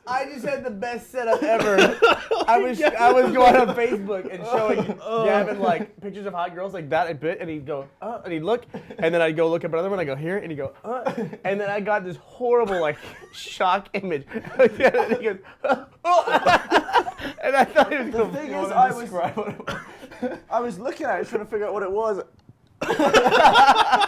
I just had the best setup ever. I was going on Facebook and showing Gavin like pictures of hot girls like that a bit, and he'd go, and he'd look, and then I'd go look at another one. I go here, and he'd go, and then I got this horrible like shock image. And he goes, and I thought he was going to describe what it was. I was looking at it trying to figure out what it was.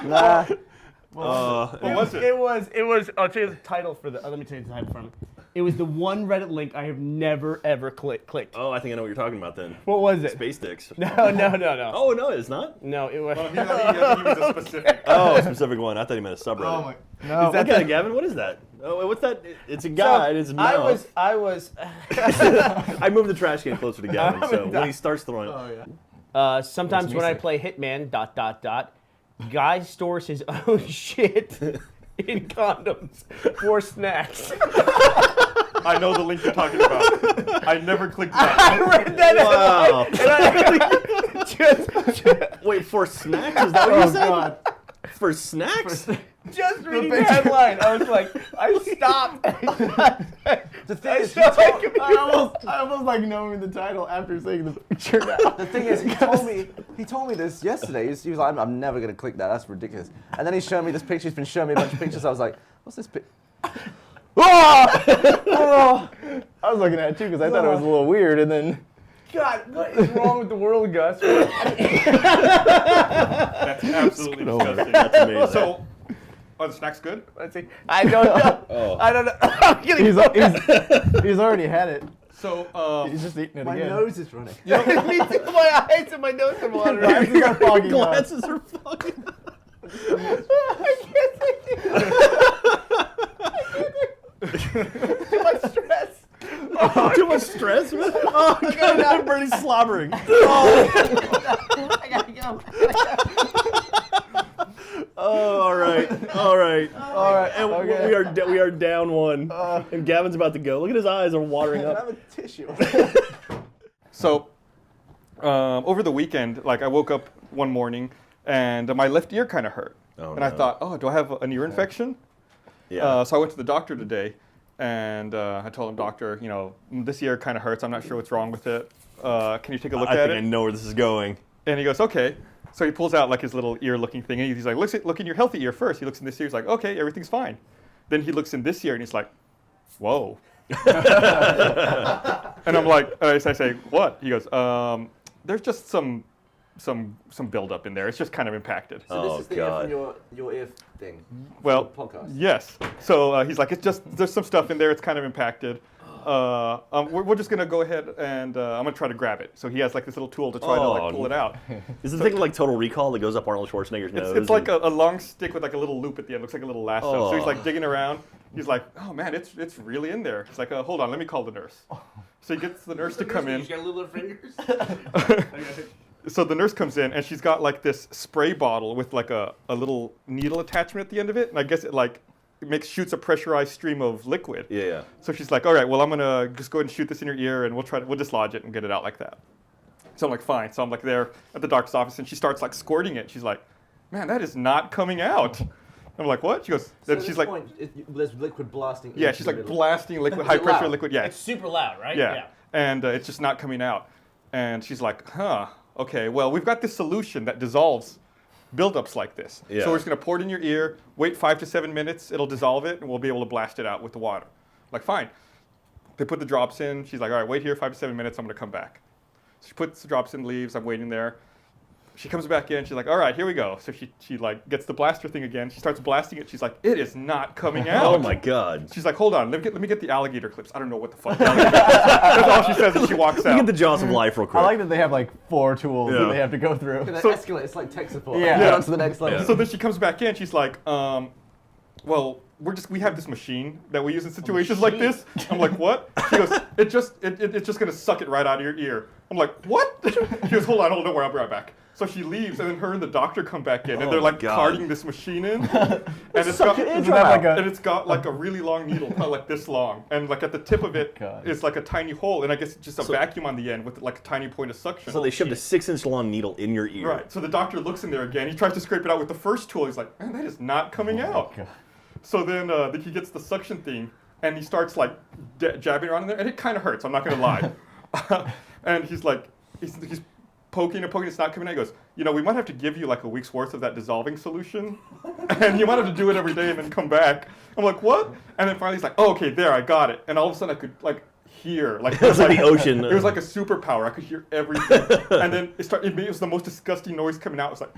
Nah. What was it? It was. I'll tell you the title for the. Let me tell you the title from it. It was the one Reddit link I have never ever clicked. Oh, I think I know what you're talking about then. What was it? Space dicks. No. Oh no, it's not. No, it was. Well, he was a specific. Oh, a specific one. I thought he meant a subreddit. Oh my. No. Is that okay, Gavin? What is that? Oh, what's that? It's a guy. It's a mouse. I was. I moved the trash can closer to Gavin, so when he starts throwing. Oh yeah. Sometimes when I play Hitman, ... guy stores his own shit in condoms for snacks. I know the link you're talking about. I never clicked that. I read that. Wow. Just Wait, for snacks? Is that what you said? God. For snacks? Just reading the headline, I was like, I stopped. The thing is, I almost like knowing the title after seeing the picture now. The thing is, he told me this yesterday. He was like, I'm never gonna click that. That's ridiculous. And then he showed me this picture. He's been showing me a bunch of pictures. I was like, what's this picture? I was looking at it too because I thought it was a little weird, and then. God, what is wrong with the world, Gus? That's absolutely disgusting. That's amazing. So, are the snacks good? Let's see. I don't know. Oh. I don't know. I'm kidding. He's already had it. So, He's just eating it My again. nose is running. Me too. My eyes and my nose are watering. Glasses are fogging up. Glasses are fucking. I can't think. Too much stress. Too much stress? Oh, God, now Bernie's slobbering. I gotta go. Oh, all right. And we are down one. And Gavin's about to go. Look at his eyes are watering I up. have a tissue. So, over the weekend, like I woke up one morning and my left ear kind of hurt. Oh, and I no. thought, do I have an ear infection? Yeah. So I went to the doctor today, and I told him, doctor, this ear kind of hurts. I'm not sure what's wrong with it. Can you take a look I at think it? I know where this is going. And he goes, okay. So he pulls out like his little ear-looking thing, and he's like, look in your healthy ear first. He looks in this ear. He's like, okay, everything's fine. Then he looks in this ear, and he's like, whoa. And I'm like, I say, what? He goes, there's just some buildup in there. It's just kind of impacted. So this is the God. ear from your ear thing. Well, Podcast. yes. So he's like, there's some stuff in there. It's kind of impacted. We're just gonna go ahead and I'm gonna try to grab it. So he has like this little tool to try to like pull it out. Is the thing like Total Recall that goes up Arnold Schwarzenegger's nose? It's like a long stick with like a little loop at the end. Looks like a little lasso. So he's like digging around. He's like, oh man, it's really in there. He's like, hold on, let me call the nurse. So he gets the nurse to come in. You got little fingers. So the nurse comes in and she's got like this spray bottle with like a little needle attachment at the end of it. And I guess it shoots a pressurized stream of liquid. Yeah. So she's like, all right, well, I'm going to just go ahead and shoot this in your ear and we'll dislodge it and get it out like that. So I'm like, fine. So I'm like there at the doctor's office and she starts like squirting it. She's like, man, that is not coming out. I'm like, what? She goes, So then she's like, there's liquid blasting. yeah, into she's the like middle. blasting liquid, Is high it pressure loud? liquid. Yeah. It's super loud, right? Yeah. And it's just not coming out. And she's like, okay, well, we've got this solution that dissolves buildups like this. Yeah. So we're just going to pour it in your ear, wait 5 to 7 minutes, it'll dissolve it, and we'll be able to blast it out with the water. Like, fine. They put the drops in. She's like, all right, wait here 5 to 7 minutes, I'm going to come back. So she puts the drops in, leaves, I'm waiting there. She comes back in, she's like, all right, here we go. So she like gets the blaster thing again. She starts blasting it. She's like, it is not coming out. Oh my God. She's like, hold on, let me get the alligator clips. I don't know what the fuck. That's all she says as she walks Look out. at the jaws of life real quick. I like that they have like 4 tools that Yeah. they have to go through. And then So- escalate. It's like tech support. Yeah. Get on to the next level. So then she comes back in. She's like, well, we have this machine that we use in situations like this. I'm like, what? She goes, it's just gonna suck it right out of your ear. I'm like, what? She goes, hold on, don't worry, I'll be right back. So she leaves, and then her and the doctor come back in, and they're like God. carting this machine in, and it's Suck got, it in, and try out. it's got like a really long needle, probably like this long, and like at the tip of it God. is like a tiny hole, and I guess just a vacuum on the end with like a tiny point of suction. So they shoved a 6-inch long needle in your ear. Right. So the doctor looks in there again. He tries to scrape it out with the first tool. He's like, man, that is not coming out. God. So then he gets the suction thing, and he starts like jabbing around in there, and it kind of hurts. I'm not gonna lie. And he's like, he's poking and poking. It's not coming out. He goes, we might have to give you like a week's worth of that dissolving solution, and you might have to do it every day and then come back. I'm like, what? And then finally he's like, oh, okay, there, I got it. And all of a sudden I could like hear like It was like the ocean. It was like a superpower. I could hear everything. And then it was the most disgusting noise coming out. It was like,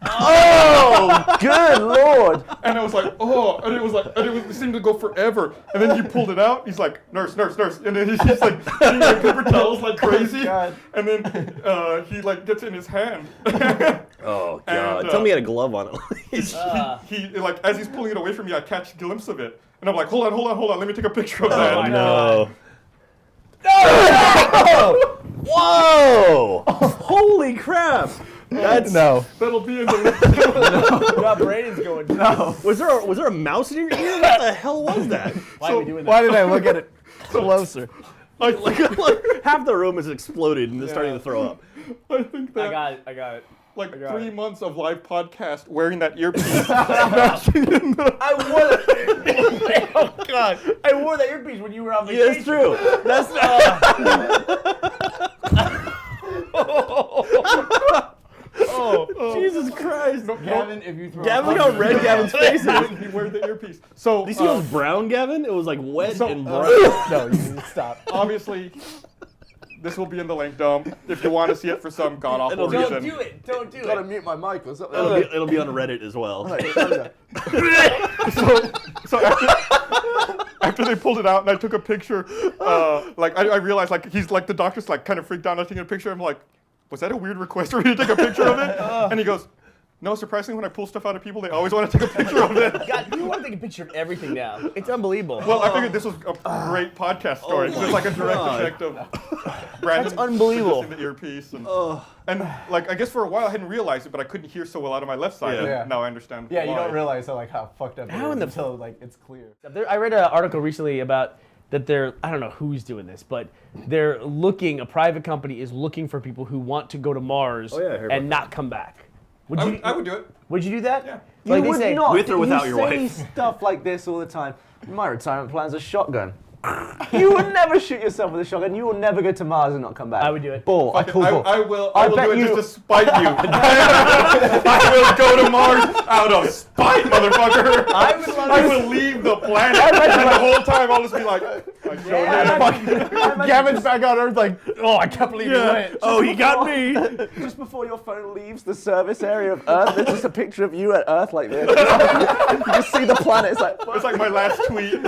Oh, good lord! and I was like, oh, and it seemed to go forever. And then he pulled it out. He's like, nurse. And then he's just like getting like paper towels like crazy. God. And then he like gets in his hand. Oh God! And, Tell me he had a glove on it. he like as he's pulling it away from me, I catch a glimpse of it, and I'm like, hold on, let me take a picture of that. Oh my no! No! Whoa! Holy crap! That's That'll be in the God, Brayden's going. Was there a mouse in your ear? What the hell was that? Why are we doing that? Why did I look at it closer? Like half the room has exploded and is starting to throw up. I think that I got it. like I got 3 it. months of live podcast wearing that earpiece. I wore that. Oh God! I wore that earpiece when you were on Yeah, vacation. it's true. That's Jesus Christ! Gavin, if you throw. Gavin, look how red Gavin's face is. He wear the earpiece. So Did you see it was brown, Gavin? It was like wet So, and brown. No, you need to stop. obviously, this will be in the link dump if you want to see it for some god awful It'll be- reason. Don't do it. Don't do Gotta it. mute my mic. What's up there? It'll be on Reddit as well. So after they pulled it out and I took a picture, like I realized like he's like the doctor's like kind of freaked out. And I taking a picture. I'm like, was that a weird request for me to take a picture of it? And he goes, no, surprisingly, when I pull stuff out of people, they always want to take a picture of it. God, you want to take a picture of everything now? It's unbelievable. Well, I figured this was a great podcast story. It's like a direct effect of Brandon That's unbelievable. adjusting the earpiece. And like, I guess for a while I hadn't realized it, but I couldn't hear so well out of my left side. Yeah. And now I understand Yeah, you why. don't realize how fucked up it How is in the- until like it's clear. I read an article recently about that I don't know who's doing this, but a private company is looking for people who want to go to Mars Oh, yeah, I heard and about not come back. I would do it. Would you do that? Yeah. Like You they would say, not. With or without you your say wife. stuff like this all the time. My retirement plan's a shotgun. You would never shoot yourself with a shotgun. You will never go to Mars and not come back. I would do it. Bull. I call bull. I will I do bet it you- just to spite you. I will go to Mars out of spite, motherfucker. I will leave the planet, and the whole time I'll just be like, I showed him. Gavin's back on Earth like, oh, I can't believe you went. Oh, he got me. Just before your phone leaves the service area of Earth, there's just a picture of you at Earth like this. You just see the planet. It's like, It's like my last tweet.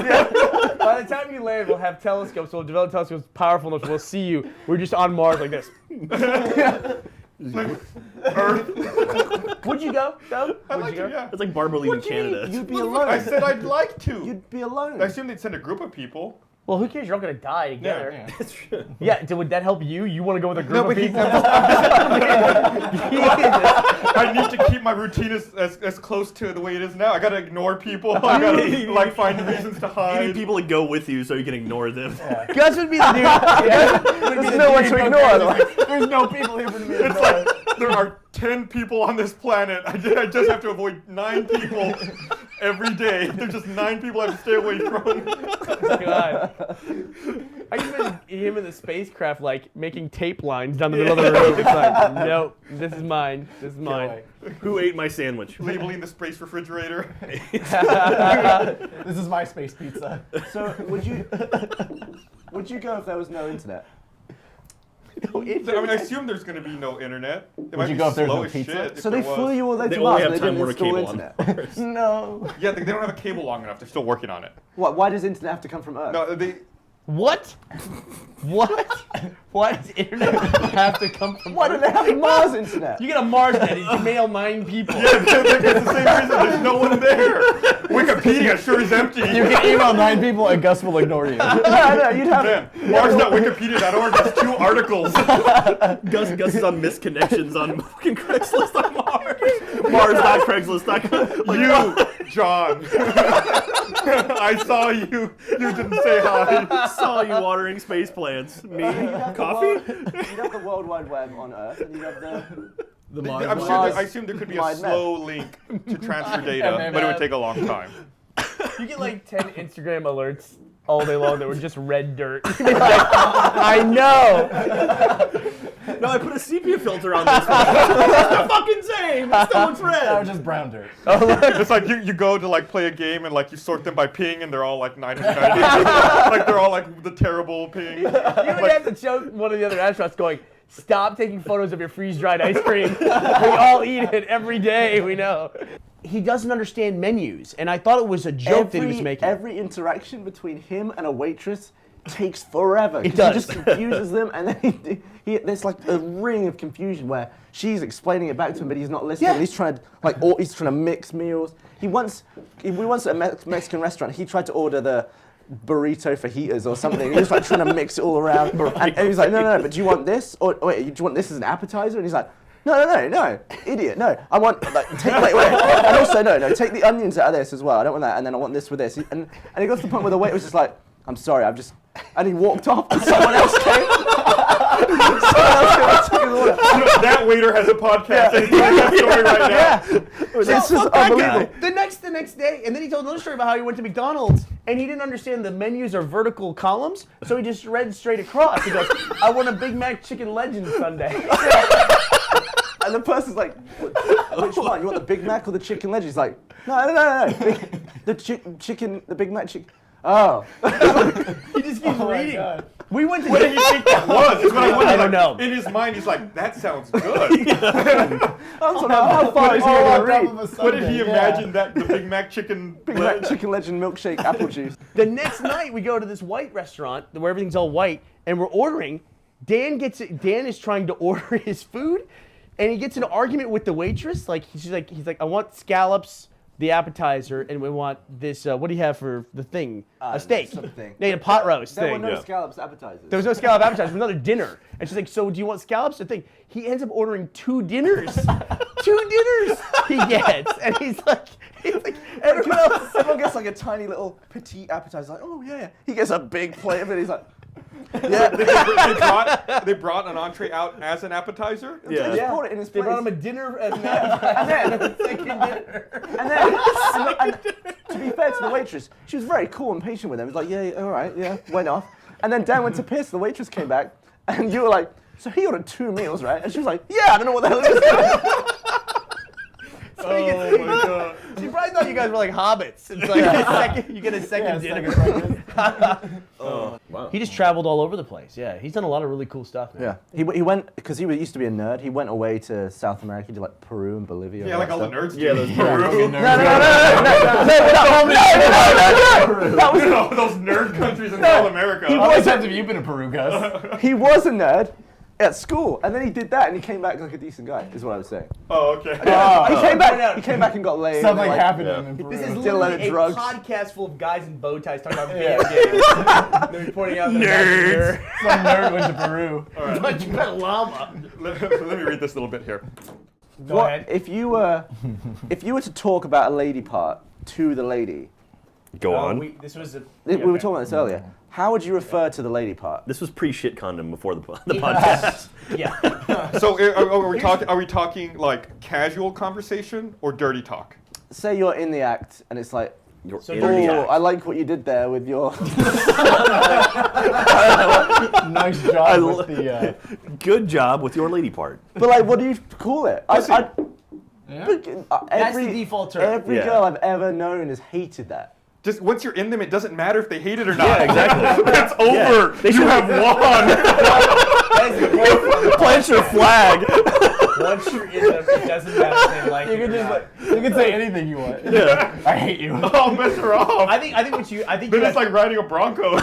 By the time you land, we'll have telescopes. We'll develop telescopes powerful enough. We'll see you. We're just on Mars like this. Earth. Would you go? I Would like you go? it, yeah. It's like Barbara leaving Canada. you'd be alone. I said I'd like to. You'd be alone. I assume they'd send a group of people. Well, who cares? You're not gonna die together. Yeah. That's true. Yeah. Would that help you? You want to go with a group No, of but people? I need to keep my routine as close to the way it is now. I gotta ignore people. I gotta like find reasons to You hide. need people to go with you so you can ignore them. Gus would be the dude. Gus would be There's the no one dude to who ignore goes, otherwise. There's no people here for me. It's like there are 10 people on this planet. I just have to avoid 9 people every day. There's just 9 people I have to stay away from. God. I can imagine him in the spacecraft, like, making tape lines down the middle of the room. It's like, nope, this is mine. This is mine. Who ate my sandwich? Labeling the space refrigerator. This is my space pizza. So would you go if there was no internet? I mean, I assume there's going to be no internet. It might you be go if there's slow no as pizza? shit. So if they there flew was. you all the way They to only Mars have and they Time didn't Warner install cable internet. on. No. Yeah, they don't have a cable long enough. They're still working on it. Why does internet have to come from Earth? No, they. What? What? Why does internet have to come from Why do Earth? they have Mars internet? You get a Mars net, you can mail 9 people. It's the same reason. There's no one there. Wikipedia sure is empty. You can email 9 people and Gus will ignore you. No, you'd have Man, Mars.wikipedia.org has 2 articles. Gus is on misconnections on fucking Craigslist on Mars. Mars.craigslist.com. You, John. I saw you. You didn't say hi. Saw you watering space plants. Me? Coffee? You'd have the World Wide Web on Earth, and you'd have the I assume there could be a Wide map. slow link to transfer data, but it would take a long time. You get like 10 Instagram alerts all day long that were just red dirt. I know. No, I put a sepia filter on this one. It's the fucking same. It still looks red. That was just brown dirt. It's like you go to like play a game and like you sort them by ping and they're all like 990. Like they're all like the terrible ping. You would have to show one of the other astronauts going, stop taking photos of your freeze-dried ice cream. We all eat it every day, we know. He doesn't understand menus, and I thought it was a joke that he was making. Every interaction between him and a waitress takes forever. It does. He just confuses them, and then there's like a ring of confusion where she's explaining it back to him, but he's not listening. Yeah. And he's trying to mix meals. We once at a Mexican restaurant, he tried to order the burrito fajitas or something. He was like trying to mix it all around, and he was like, no, but do you want this? Or wait, do you want this as an appetizer? And he's like, no, idiot, no. I want, and also, no, take the onions out of this as well. I don't want that, and then I want this with this. And he got to the point where the waiter was just like, I'm sorry, and he walked off, and someone else came. That waiter has a podcast and he's telling that story right now. It's just unbelievable. The next day, and then he told another story about how he went to McDonald's and he didn't understand the menus are vertical columns, so he just read straight across. He goes, I want a Big Mac Chicken Legend sundae. And the person's like, which one? You want the Big Mac or the Chicken Legend? He's like, no. The Big Mac chicken. Oh. He just keeps reading. God. We went to What did he think that was? Is what I wonder. I don't know. In his mind, he's like, that sounds good. How far is he going to read? What did he imagine that the Big Mac chicken? Big Mac Chicken Legend milkshake apple juice. The next night, we go to this white restaurant where everything's all white, and we're ordering. Dan is trying to order his food, and he gets in an argument with the waitress. Like he's like, I want scallops, the appetizer, and we want this. What do you have for the thing? A steak. Something. They had a pot roast There thing. were no scallops appetizers. There was no scallop appetizer. It was another dinner. And she's like, so do you want scallops or thing? He ends up ordering 2 dinners. 2 dinners he gets. And he's like Everyone gets like a tiny little petite appetizer. Like, oh yeah. He gets a big plate of it. He's like, yeah. They brought an entree out as an appetizer. They just brought it in his They place. brought him a dinner as an appetizer and a second dinner. And then, to be fair to the waitress, she was very cool and patient with him. He was like, yeah, all right, yeah, went off. And then Dan went to piss, the waitress came back, and you were like, so he ordered 2 meals, right? And she was like, yeah, I don't know what the hell it is. Oh my god. She probably thought you guys were like hobbits. It's like you get a second dinner. Wow. He just traveled all over the place. Yeah, he's done a lot of really cool stuff, man. Yeah, he went, because he used to be a nerd, he went away to South America, he did like Peru and Bolivia. Yeah, like all the nerds. Yeah, those No, those nerd countries in South America. How many times have you been to Peru, Gus? He was a nerd at school, and then he did that, and he came back like a decent guy, is what I was saying. Oh, okay. He came back and got laid. Something like, happened to him in Peru. This is Did a lot literally of drugs. podcast full of guys in bow ties talking about video games. They're pointing out Nerds. Some nerd went to Peru. But you got a llama. Let me read this little bit here. Go ahead. If you were to talk about a lady part to the lady, Go on. We we were talking about this earlier, how would you refer to the lady part? This was pre-shit condom before the podcast. Yeah. So are we talking like casual conversation or dirty talk? Say you're in the act, and it's like, You're So in dirty the oh, act. I like what you did there with your... Nice job with the... Good job with your lady part. But like, what do you call it? That's the default term. Every Yeah. girl I've ever known has hated that. Just once you're in them, it doesn't matter if they hate it or not. Yeah, exactly. It's over. They should have won. Plant your flag. Once you're in them, it doesn't matter if they like You it can or just not. you can say anything you want. Yeah. I hate you. I'll mess her off. I think Then it's like riding a Bronco.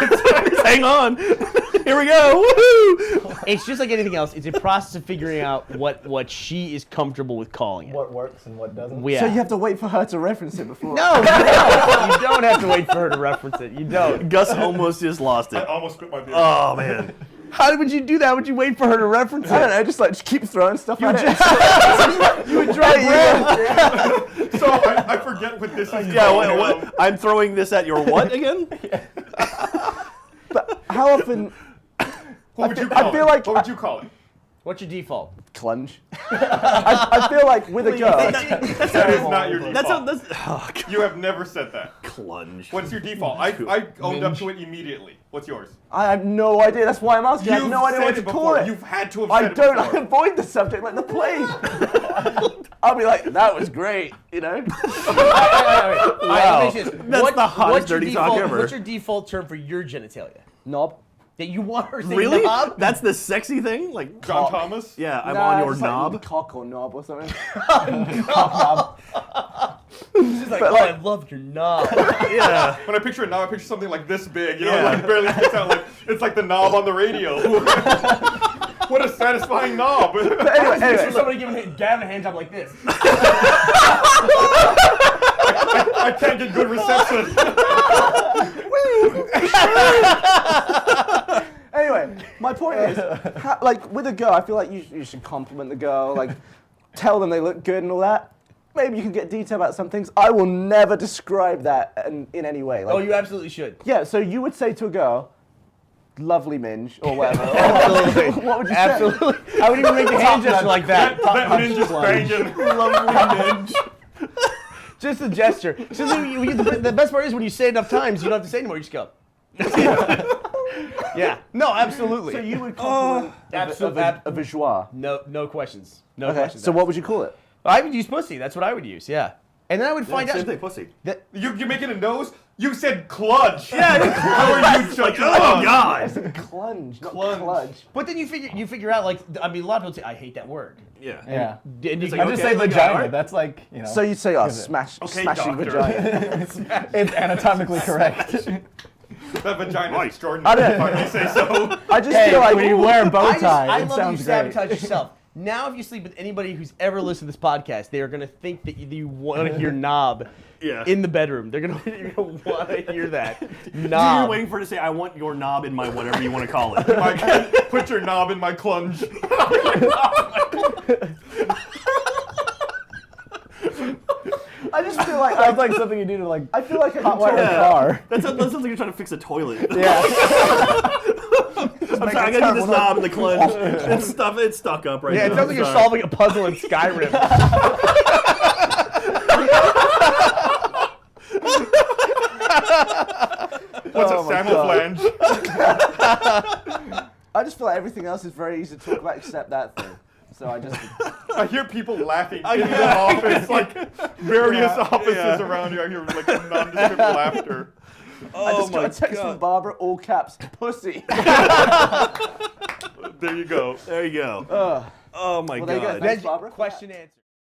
Hang on. Here we go. Woohoo! it's just like anything else. It's a process of figuring out what she is comfortable with calling it. What works and what doesn't. Yeah. So you have to wait for her to reference it before. No, you don't. You don't have to wait for her to reference it. You don't. Gus almost just lost I it. almost spit my beer. Oh man. How would you do that? Would you wait for her to reference I don't it? know, just keep throwing stuff at it. You would drop bread. So I forget what this is. Yeah. called. What? I'm throwing this at your what again? But how often... What would you I call feel it? like What would you call it? What's your default? Clunge. I feel like with a girl. That is not your default. Oh, God. You have never said that. Clunge. What's your default? I owned up to it immediately. What's yours? I have no idea. That's why I'm asking. I have no idea what to call it. You've had to have I said it don't. before. I avoid the subject like the plague. I'll be like, that was great, you know. Wow. That's the hottest dirty talk ever. What's your default term for your genitalia? Knob. That you want her to say Really? knob? That's the sexy thing? Like John Thomas? Yeah, I'm Nah, on your just like knob. cock or knob or something. She's like, But, oh, like- I love your knob. Yeah. When I picture a knob, I picture something like this big. You know, Yeah. like barely sticks out. Like it's like the knob on the radio. What a satisfying knob. But anyway, Somebody giving Gavin a hand job like this. I can't get good reception. Anyway, my point is, like with a girl, I feel like you should compliment the girl, like tell them they look good and all that. Maybe you can get detail about some things. I will never describe that in any way. Like, Oh, you absolutely should. yeah, so you would say to a girl, lovely minge, or whatever. Absolutely. What would you say? Absolutely. I wouldn't even make the hand gesture like that. That ninja's banging. Lovely minge. Just a gesture. The best part is when you say it enough times, you don't have to say anymore. You just go. Yeah. No, absolutely. So you would compliment a visual. No questions. No Okay, questions. so what would you call it? I would use pussy. That's what I would use. Yeah. And then I would find Same out. thing, pussy. You're making a nose? You said cludge. Yeah. How are you judging Oh cludge? God. Clunge, not Clunge. cludge. But then you figure out like a lot of people say I hate that word. Yeah. Yeah. And you like, I just okay, say like, vagina. alright. That's like, you know. So you'd say, oh, Is it? smashing doctor. vagina. it's anatomically correct. That vagina Right. is extraordinary, I if I may say so. I just Hey, feel like when you wear a bow I tie, love it you sounds great. sabotage yourself. Now, if you sleep with anybody who's ever listened to this podcast, they are going to think that you want to hear knob Yeah. in the bedroom. You're going to want to hear that You're knob. waiting for her to say, I want your knob in my whatever you want to call it. Put your knob in my clunge. I just feel like Sounds like something you do to like I feel like I can hotwire tell- a car. That's something you're trying to fix a toilet. Yeah. I'm sorry, I gotta get this knob in the clunge. It's stuck up right Yeah, now. it sounds like you're Sorry. solving a puzzle in Skyrim. What's Oh a my salmon God. flange? I just feel like everything else is very easy to talk about except that thing. So I just I hear people laughing in the office, like various offices yeah. around here. I hear like nondescript laughter. I just got a text from Barbara, all caps, pussy. There you go. There you go. Oh my Well, there you go. God. Thanks, Barbara. Question answered.